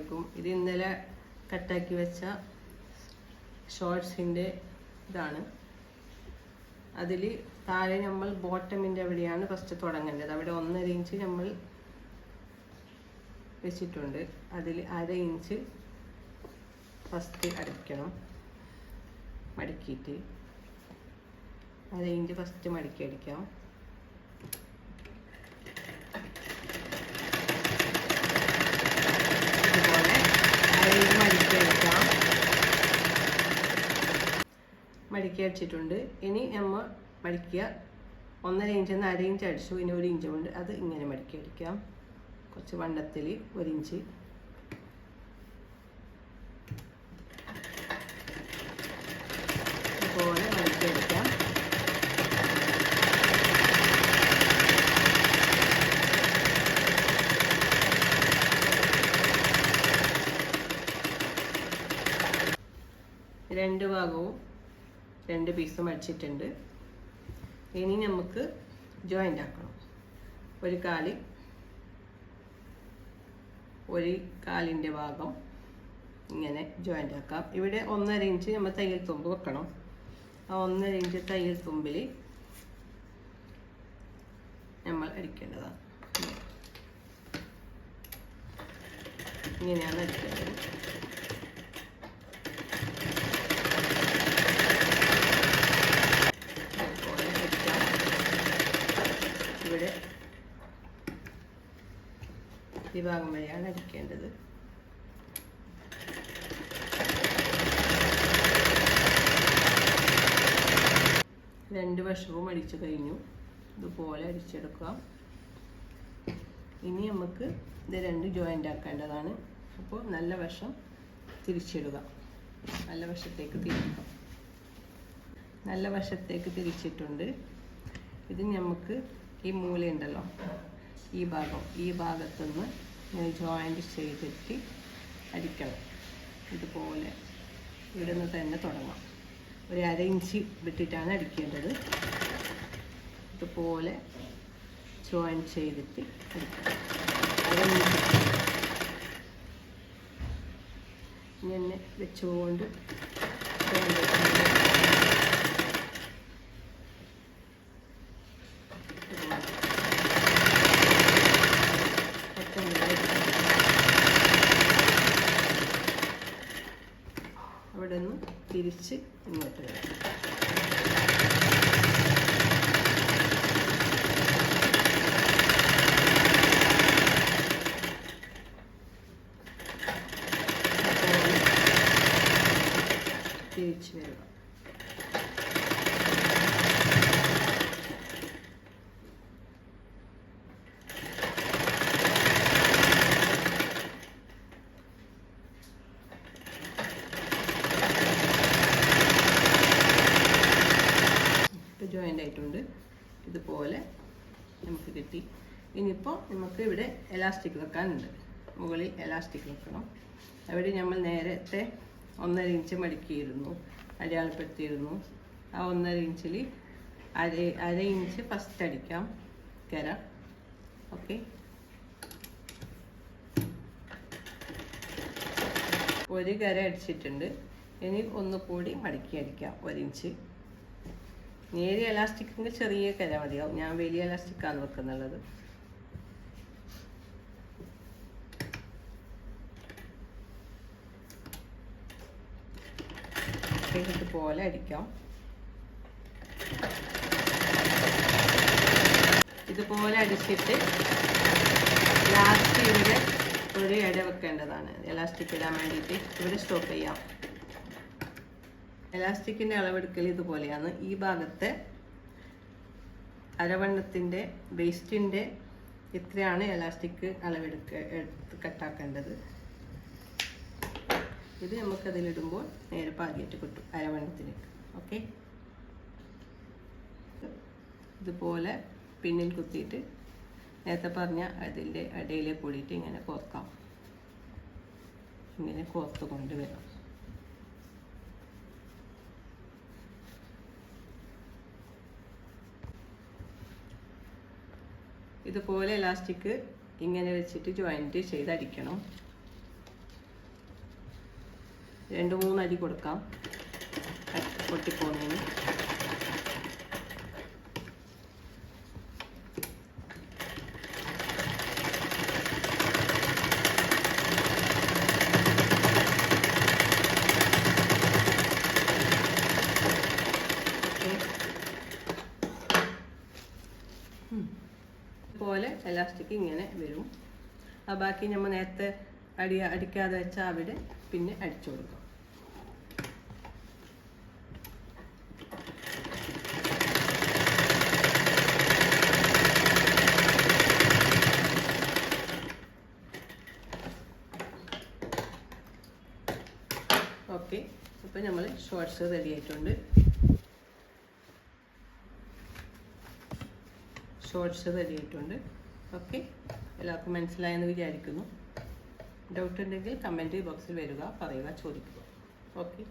അലൈക്കും. ഇത് ഇന്നലെ കട്ടാക്കി വെച്ച ഷോർട്സിൻ്റെ ഇതാണ്. അതിൽ താഴെ നമ്മൾ ബോട്ടമിൻ്റെ എവിടെയാണ് ഫസ്റ്റ് തുടങ്ങേണ്ടത്. അവിടെ 1.5 ഇഞ്ച് നമ്മൾ വെച്ചിട്ടുണ്ട്. അതിൽ 1/2 ഇഞ്ച് ഫസ്റ്റ് അടിക്കണം. മടക്കിയിട്ട് 1/2 ഇഞ്ച് ഫസ്റ്റ് മടക്കി അടിക്കാം. ഇതുപോലെ 1/2 ഇഞ്ച് മടക്കി അടിച്ചിട്ടുണ്ട്. ഇനി നമ്മൾ മടക്കിയ 1.5 ഇഞ്ച് 1/2 ഇഞ്ച് അടിച്ചു. ഇനി 1 ഇഞ്ച് കൊണ്ട് അത് ഇങ്ങനെ മടക്കി അടിക്കാം. കുറച്ച് വണ്ണത്തിൽ 1 ഇഞ്ച്. ഇതുപോലെ മടക്കി അടിക്കാം. രണ്ട് ഭാഗവും 2 പീസും അടിച്ചിട്ടുണ്ട്. ഇനി നമുക്ക് ജോയിൻ്റ് ആക്കണം. ഒരു കാലിൻ്റെ ഭാഗം ഇങ്ങനെ ജോയിൻ്റ് ആക്കാം. ഇവിടെ 1.5 ഇഞ്ച് നമ്മൾ തയ്യൽ തുമ്പ് വെക്കണം. ആ 1.5 ഇഞ്ച് തയ്യൽ തുമ്പിൽ നമ്മൾ അടിക്കേണ്ടതാണ്. ഇങ്ങനെയാണ് അടിക്കേണ്ടത്. ഇവിടെ ഈ ഭാഗം വരെയാണ് അടിക്കേണ്ടത്. രണ്ട് വശവും അടിച്ചു കഴിഞ്ഞു. ഇതുപോലെ അടിച്ചെടുക്കാം. ഇനി നമുക്ക് ഇത് 2 ജോയിൻ്റ് ആക്കേണ്ടതാണ്. അപ്പോൾ നല്ല വശം തിരിച്ചിടുക. നല്ല വശത്തേക്ക് തിരിക്കാം. നല്ല വശത്തേക്ക് തിരിച്ചിട്ടുണ്ട്. ഇത് നമുക്ക് ഈ മൂലയുണ്ടല്ലോ, ഈ ഭാഗത്തുനിന്ന് ജോയിൻ്റ് ചെയ്തിട്ട് അടിക്കണം. ഇതുപോലെ ഇവിടെ നിന്ന് തന്നെ തുടങ്ങാം. ഒരു 1/2 ഇഞ്ച് വിട്ടിട്ടാണ് അടിക്കേണ്ടത്. ഇതുപോലെ ജോയിൻ ചെയ്തിട്ട് അടിക്കണം. 1/2 ഇഞ്ച് ഇങ്ങനെ വെച്ചുകൊണ്ട് അവിടെ നിന്ന് തിരിച്ച് ഇങ്ങോട്ട് വരാം. തിരിച്ച് വരിക. ജോയിൻ്റ് ആയിട്ടുണ്ട്. ഇതുപോലെ നമുക്ക് കിട്ടി. ഇനിയിപ്പോൾ നമുക്ക് ഇവിടെ എലാസ്റ്റിക് വെക്കാനുണ്ട്. മുകളിൽ എലാസ്റ്റിക് വെക്കണം. അവിടെ നമ്മൾ നേരത്തെ 1.5 ഇഞ്ച് മടക്കിയിരുന്നു, അടയാളപ്പെടുത്തിയിരുന്നു. ആ 1.5 ഇഞ്ചിൽ 1/2 ഇഞ്ച് ഫസ്റ്റ് അടിക്കാം കര. ഓക്കെ, ഒരു കര അടിച്ചിട്ടുണ്ട്. ഇനി ഒന്നുകൂടി മടക്കി അടിക്കാം 1 ഇഞ്ച്. നേരിയ എലാസ്റ്റിക്കിൻ്റെ ചെറിയ കര മതിയാവും. ഞാൻ വലിയ എലാസ്റ്റിക്കാണ് വെക്കുന്നുള്ളത്. ഇതുപോലെ അടിക്കാം. ഇതുപോലെ അടിച്ചിട്ട് ലാസ്റ്റ് ഇവിടെ ഒരു ഇട വെക്കേണ്ടതാണ്. എലാസ്റ്റിക് ഇടാൻ വേണ്ടിയിട്ട് ഇവിടെ സ്റ്റോപ്പ് ചെയ്യാം. എലാസ്റ്റിക്കിൻ്റെ അളവെടുക്കൽ ഇതുപോലെയാണ്. ഈ ഭാഗത്തെ അരവണ്ണത്തിൻ്റെ വേസ്റ്റിൻ്റെ ഇത്രയാണ് എലാസ്റ്റിക് എടുത്ത് കട്ടാക്കേണ്ടത്. ഇത് നമുക്കതിലിടുമ്പോൾ നേരെ പാകിയിട്ട് കിട്ടും അരവണ്ണത്തിലേക്ക്. ഓക്കെ, ഇതുപോലെ പിന്നിൽ കുത്തിയിട്ട് നേരത്തെ പറഞ്ഞ അതിൻ്റെ ഇടയിലെ കൂടിയിട്ട് ഇങ്ങനെ കോർക്കാം. ഇങ്ങനെ കോർത്ത് കൊണ്ടുവരാം. ഇതുപോലെ എലാസ്റ്റിക് ഇങ്ങനെ വെച്ചിട്ട് ജോയിൻറ്റ് ചെയ്തടിക്കണം. 2-3 അടി കൊടുക്കാം പൊട്ടിപ്പോകുന്നതിന്. പോലെ എലാസ്റ്റിക് ഇങ്ങനെ വരും. ആ ബാക്കി നമ്മൾ നേരത്തെ അടിക്കാതെ വെച്ചാൽ അവിടെ പിന്നെ അടിച്ചു കൊടുക്കും. ഓക്കെ, അപ്പോൾ നമ്മൾ ഷോർട്സ് റെഡി ആയിട്ടുണ്ട്. ഓക്കെ, എല്ലാവർക്കും മനസ്സിലായെന്ന് വിചാരിക്കുന്നു. ഡൗട്ട് ഉണ്ടെങ്കിൽ കമൻറ്റ് ബോക്സിൽ വരിക, പറയുക, ചോദിക്കുക. ഓക്കെ.